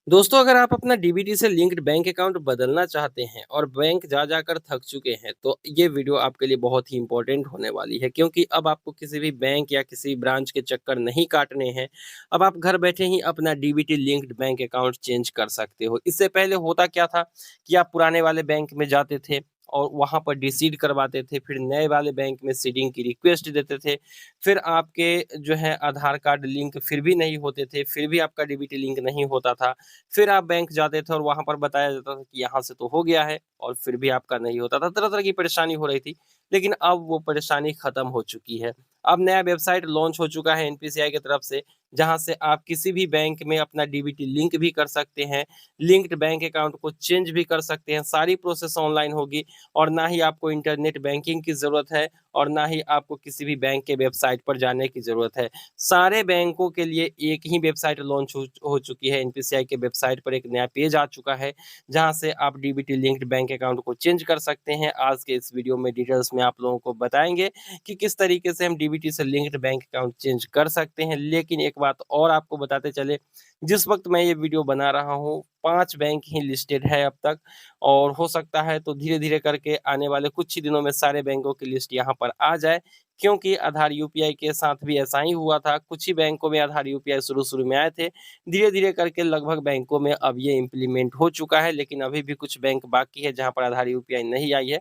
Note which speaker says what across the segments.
Speaker 1: दोस्तों, अगर आप अपना डीबीटी से लिंक्ड बैंक अकाउंट बदलना चाहते हैं और बैंक जा जाकर थक चुके हैं, तो ये वीडियो आपके लिए बहुत ही इंपॉर्टेंट होने वाली है, क्योंकि अब आपको किसी भी बैंक या किसी ब्रांच के चक्कर नहीं काटने हैं। अब आप घर बैठे ही अपना DBT linked bank account change कर सकते हो। इससे पहले होता क्या था कि आप पुराने वाले बैंक में जाते थे और वहाँ पर डिसीड करवाते थे, फिर नए वाले बैंक में सीडिंग की रिक्वेस्ट देते थे। फिर आपके जो है आधार कार्ड लिंक फिर भी नहीं होते थे, फिर भी आपका डीबीटी लिंक नहीं होता था। फिर आप बैंक जाते थे और वहाँ पर बताया जाता था कि यहाँ से तो हो गया है, और फिर भी आपका नहीं होता था। तरह-तरह की परेशानी हो रही थी, लेकिन अब वो परेशानी खत्म हो चुकी है। अब नया वेबसाइट लॉन्च हो चुका है एनपीसीआई की तरफ से, जहाँ से आप किसी भी बैंक में अपना डीबीटी लिंक भी कर सकते हैं, लिंक्ड बैंक अकाउंट को चेंज भी कर सकते हैं। सारी प्रोसेस ऑनलाइन होगी और ना ही आपको इंटरनेट बैंकिंग की ज़रूरत है और ना ही आपको किसी भी बैंक के वेबसाइट पर जाने की ज़रूरत है। सारे बैंकों के लिए एक ही वेबसाइट लॉन्च हो चुकी है। एनपीसीआई के वेबसाइट पर एक नया पेज आ चुका है, जहां से आप डीबीटी लिंक्ड बैंक अकाउंट को चेंज कर सकते हैं। आज के इस वीडियो में डिटेल्स में आप लोगों को बताएंगे कि किस तरीके से हम डीबीटी से लिंक्ड बैंक अकाउंट चेंज कर सकते हैं। लेकिन एक बात और आपको बताते चले, जिस वक्त मैं ये वीडियो बना रहा हूँ, 5 बैंक ही लिस्टेड है अब तक, और हो सकता है तो धीरे धीरे करके आने वाले कुछ ही दिनों में सारे बैंकों की लिस्ट यहाँ पर आ जाए, क्योंकि आधार यूपीआई के साथ भी ऐसा ही हुआ था। कुछ ही बैंकों में आधार यूपीआई शुरू-शुरू में आए थे। धीरे-धीरे करके लगभग बैंकों में अब ये इम्प्लीमेंट हो चुका है, लेकिन अभी भी कुछ बैंक बाकी है जहाँ पर आधार यूपीआई नहीं आई है।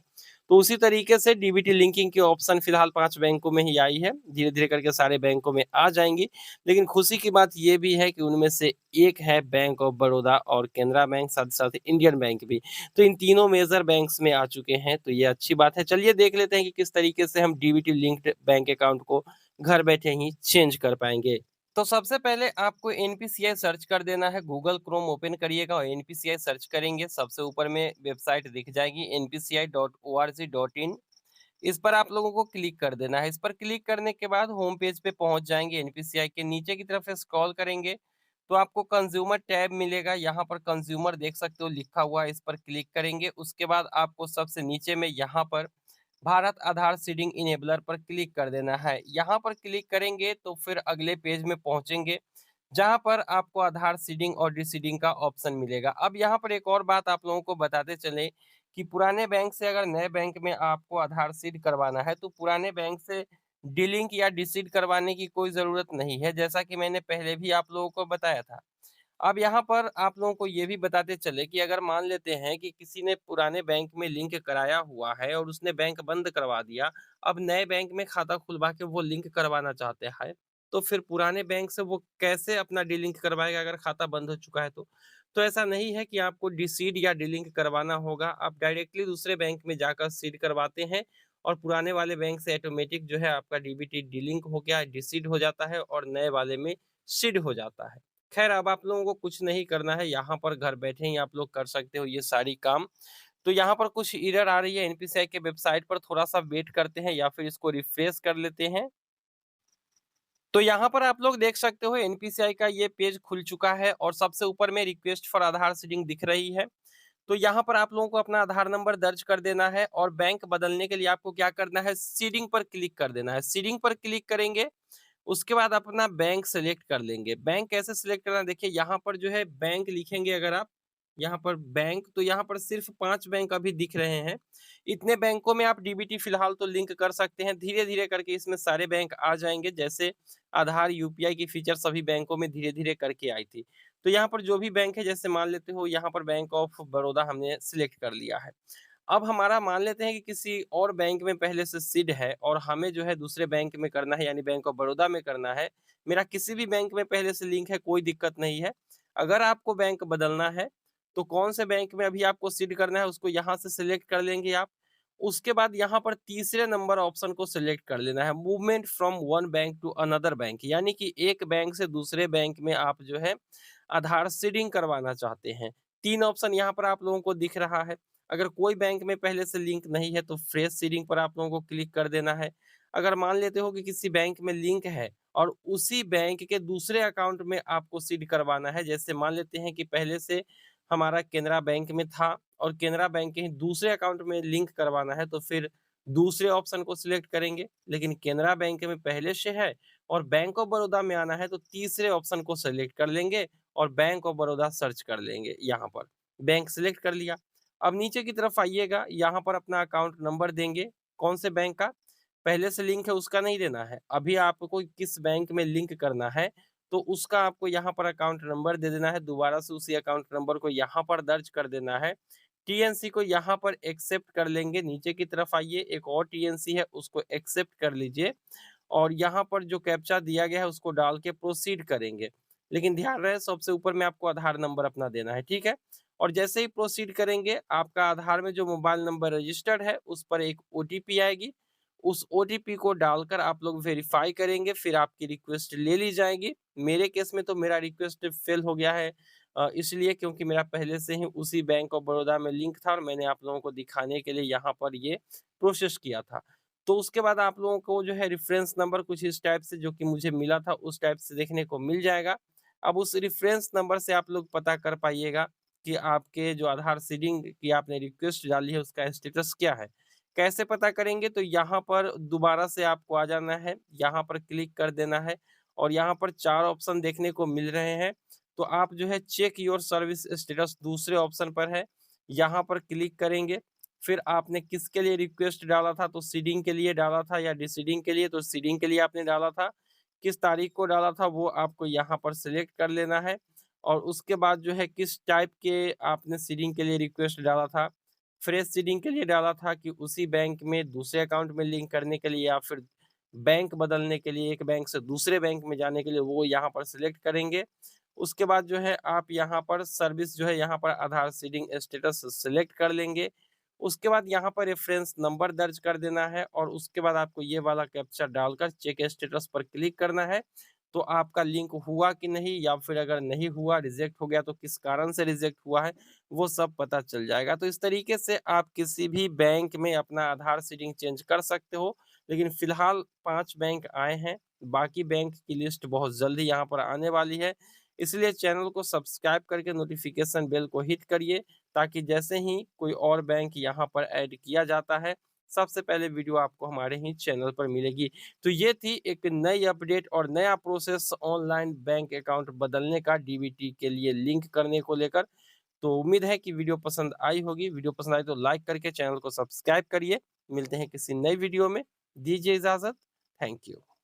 Speaker 1: तो उसी तरीके से डीबीटी लिंकिंग की ऑप्शन फिलहाल 5 बैंकों में ही आई है। धीरे-धीरे करके सारे बैंकों में आ जाएँगी। लेकिन खुशी की बात ये भी है कि उनमें से एक है बैंक ऑफ बड़ौदा और केनरा बैंक, साथ-साथ इंडियन बैंक भी। तो इन तीनों मेजर बैंक्स में आ चुके हैं, तो ये अच्छी बात है। चलिए देख लेते हैं कि किस तरीके से हम डीबीटी लिंक्ड बैंक अकाउंट को घर बैठे ही चेंज कर पाएँगे। तो सबसे पहले आपको एनपीसीआई सर्च कर देना है। गूगल क्रोम ओपन करिएगा और एनपीसीआई सर्च करेंगे, सबसे ऊपर में वेबसाइट दिख जाएगी npci.org.in। इस पर आप लोगों को क्लिक कर देना है। इस पर क्लिक करने के बाद होम पेज पे पहुंच जाएंगे। एनपीसीआई के नीचे की तरफ स्क्रॉल करेंगे तो आपको कंज्यूमर टैब मिलेगा। यहाँ पर कंज्यूमर देख सकते हो लिखा हुआ है, इस पर क्लिक करेंगे। उसके बाद आपको सबसे नीचे में यहाँ पर भारत आधार सीडिंग इनेबलर पर क्लिक कर देना है। यहाँ पर क्लिक करेंगे तो फिर अगले पेज में पहुंचेंगे, जहां पर आपको आधार सीडिंग और डीसीडिंग का ऑप्शन मिलेगा। अब यहाँ पर एक और बात आप लोगों को बताते चले कि पुराने बैंक से अगर नए बैंक में आपको आधार सीड करवाना है, तो पुराने बैंक से डीलिंक या डिसीड करवाने की कोई ज़रूरत नहीं है, जैसा कि मैंने पहले भी आप लोगों को बताया था। अब यहाँ पर आप लोगों को ये भी बताते चले कि अगर मान लेते हैं कि किसी ने पुराने बैंक में लिंक कराया हुआ है और उसने बैंक बंद करवा दिया, अब नए बैंक में खाता खुलवा के वो लिंक करवाना चाहते हैं, तो फिर पुराने बैंक से वो कैसे अपना डीलिंक करवाएगा अगर खाता बंद हो चुका है तो? तो ऐसा नहीं है कि आपको डिसीड या डीलिंक करवाना होगा, आप डायरेक्टली दूसरे बैंक में जाकर सीड करवाते हैं और पुराने वाले बैंक से ऑटोमेटिक जो है आपका डीबीटी डीलिंक हो गया, डिसीड हो जाता है और नए वाले में सीड हो जाता है। खैर, अब आप लोगों को कुछ नहीं करना है, यहाँ पर घर बैठे ही आप लोग कर सकते हो ये सारी काम। तो यहाँ पर कुछ एरर आ रही है एनपीसीआई के वेबसाइट पर, थोड़ा-सा वेट करते हैं या फिर इसको रिफ्रेश कर लेते हैं। तो यहाँ पर आप लोग देख सकते हो एनपीसीआई का ये पेज खुल चुका है और सबसे ऊपर में रिक्वेस्ट फॉर आधार सीडिंग दिख रही है। तो यहाँ पर आप लोगों को अपना आधार नंबर दर्ज कर देना है और बैंक बदलने के लिए आपको क्या करना है, सीडिंग पर क्लिक कर देना है। सीडिंग पर क्लिक करेंगे, उसके बाद अपना बैंक सेलेक्ट कर लेंगे। बैंक कैसे सेलेक्ट करना है, देखिए यहाँ पर जो है बैंक लिखेंगे अगर आप, यहाँ पर बैंक, तो यहाँ पर सिर्फ 5 बैंक अभी दिख रहे हैं। इतने बैंकों में आप डीबीटी फिलहाल तो लिंक कर सकते हैं। धीरे-धीरे करके इसमें सारे बैंक आ जाएँगे, जैसे आधार यूपीआई की फीचर सभी बैंकों में धीरे-धीरे करके आई थी। तो यहाँ पर जो भी बैंक है, जैसे मान लेते हो यहाँ पर बैंक ऑफ बड़ौदा हमने सिलेक्ट कर लिया है। अब हमारा मान लेते हैं कि किसी और बैंक में पहले से सीड है और हमें जो है दूसरे बैंक में करना है, यानी बैंक ऑफ बड़ौदा में करना है। मेरा किसी भी बैंक में पहले से लिंक है, कोई दिक्कत नहीं है। अगर आपको बैंक बदलना है, तो कौन से बैंक में अभी आपको सीड करना है उसको यहाँ से सिलेक्ट कर लेंगे आप। उसके बाद यहाँ पर तीसरे नंबर ऑप्शन को सिलेक्ट कर लेना है, movement from one bank to another bank, यानी कि एक बैंक से दूसरे बैंक में आप जो है आधार सीडिंग करवाना चाहते हैं। 3 ऑप्शन यहाँ पर आप लोगों को दिख रहा है। अगर कोई बैंक में पहले से लिंक नहीं है तो फ्रेश सीडिंग पर आप लोगों को क्लिक कर देना है। अगर मान लेते हो कि किसी बैंक में लिंक है और उसी बैंक के दूसरे अकाउंट में आपको सीड करवाना है, जैसे मान लेते हैं कि पहले से हमारा केनरा बैंक में था और केनरा बैंक के ही दूसरे अकाउंट में लिंक करवाना है, तो फिर दूसरे ऑप्शन को सिलेक्ट करेंगे। लेकिन केनरा बैंक में पहले से है और बैंक ऑफ बड़ौदा में आना है, तो तीसरे ऑप्शन को सेलेक्ट कर लेंगे और बैंक ऑफ बड़ौदा सर्च कर लेंगे यहाँ पर। बैंक सेलेक्ट कर लिया। अब नीचे की तरफ आइएगा, यहाँ पर अपना अकाउंट नंबर देंगे, कौन से बैंक का पहले से लिंक है उसका नहीं देना है, अभी आपको किस बैंक में लिंक करना है तो उसका आपको यहाँ पर अकाउंट नंबर दे देना है। दोबारा से उसी अकाउंट नंबर को यहाँ पर दर्ज कर देना है। टीएनसी को यहाँ पर एक्सेप्ट कर लेंगे। नीचे की तरफ आइए, एक और टीएनसी है उसको एक्सेप्ट कर लीजिए और यहाँ पर जो कैप्चा दिया गया है उसको डाल के प्रोसीड करेंगे। लेकिन ध्यान रहे सबसे ऊपर में आपको आधार नंबर अपना देना है, ठीक है। और जैसे ही प्रोसीड करेंगे आपका आधार में जो मोबाइल नंबर रजिस्टर्ड है उस पर एक ओटीपी आएगी। उस ओटीपी को डालकर आप लोग वेरीफाई करेंगे, फिर आपकी रिक्वेस्ट ले ली जाएगी। मेरे केस में तो मेरा रिक्वेस्ट फेल हो गया है, इसलिए क्योंकि मेरा पहले से ही उसी बैंक ऑफ बड़ौदा में लिंक था और मैंने आप लोगों को दिखाने के लिए यहाँ पर ये प्रोसेस किया था। तो उसके बाद आप लोगों को जो है रेफरेंस नंबर कुछ इस टाइप से जो कि मुझे मिला था उस टाइप से देखने को मिल जाएगा। अब उस रेफरेंस नंबर से आप लोग पता कर पाइएगा कि आपके जो आधार सीडिंग की आपने रिक्वेस्ट डाली है उसका स्टेटस क्या है। कैसे पता करेंगे तो यहाँ पर दोबारा से आपको आ जाना है, यहाँ पर क्लिक कर देना है और यहाँ पर 4 ऑप्शन देखने को मिल रहे हैं। तो आप जो है चेक योर सर्विस स्टेटस दूसरे ऑप्शन पर है, यहाँ पर क्लिक करेंगे। फिर आपने किसके लिए रिक्वेस्ट डाला था तो सीडिंग के लिए डाला था या डिसीडिंग के लिए, तो सीडिंग के लिए आपने डाला था। किस तारीख को डाला था वो आपको यहाँ पर सिलेक्ट कर लेना है और उसके बाद जो है किस टाइप के आपने सीडिंग के लिए रिक्वेस्ट डाला था। फ्रेश सीडिंग के लिए डाला था कि उसी बैंक में दूसरे अकाउंट में लिंक करने के लिए या फिर बैंक बदलने के लिए एक बैंक से दूसरे बैंक में जाने के लिए, वो यहाँ पर सिलेक्ट करेंगे। उसके बाद जो है आप यहाँ पर सर्विस जो है यहाँ पर आधार सीडिंग स्टेटस सिलेक्ट कर लेंगे। उसके बाद यहाँ पर रेफरेंस नंबर दर्ज कर देना है और उसके बाद आपको ये वाला कैप्चा डालकर चेक स्टेटस पर क्लिक करना है। तो आपका लिंक हुआ कि नहीं, या फिर अगर नहीं हुआ रिजेक्ट हो गया तो किस कारण से रिजेक्ट हुआ है वो सब पता चल जाएगा। तो इस तरीके से आप किसी भी बैंक में अपना आधार सीडिंग चेंज कर सकते हो। लेकिन फिलहाल 5 बैंक आए हैं, बाकी बैंक की लिस्ट बहुत जल्द ही यहाँ पर आने वाली है। इसलिए चैनल को सब्सक्राइब करके नोटिफिकेशन बेल को हिट करिए ताकि जैसे ही कोई और बैंक यहाँ पर ऐड किया जाता है सबसे पहले वीडियो आपको हमारे ही चैनल पर मिलेगी। तो ये थी एक नई अपडेट और नया प्रोसेस ऑनलाइन बैंक अकाउंट बदलने का डीबीटी के लिए लिंक करने को लेकर। तो उम्मीद है कि वीडियो पसंद आई होगी। वीडियो पसंद आई तो लाइक करके चैनल को सब्सक्राइब करिए। मिलते हैं किसी नई वीडियो में, दीजिए इजाजत। Thank you.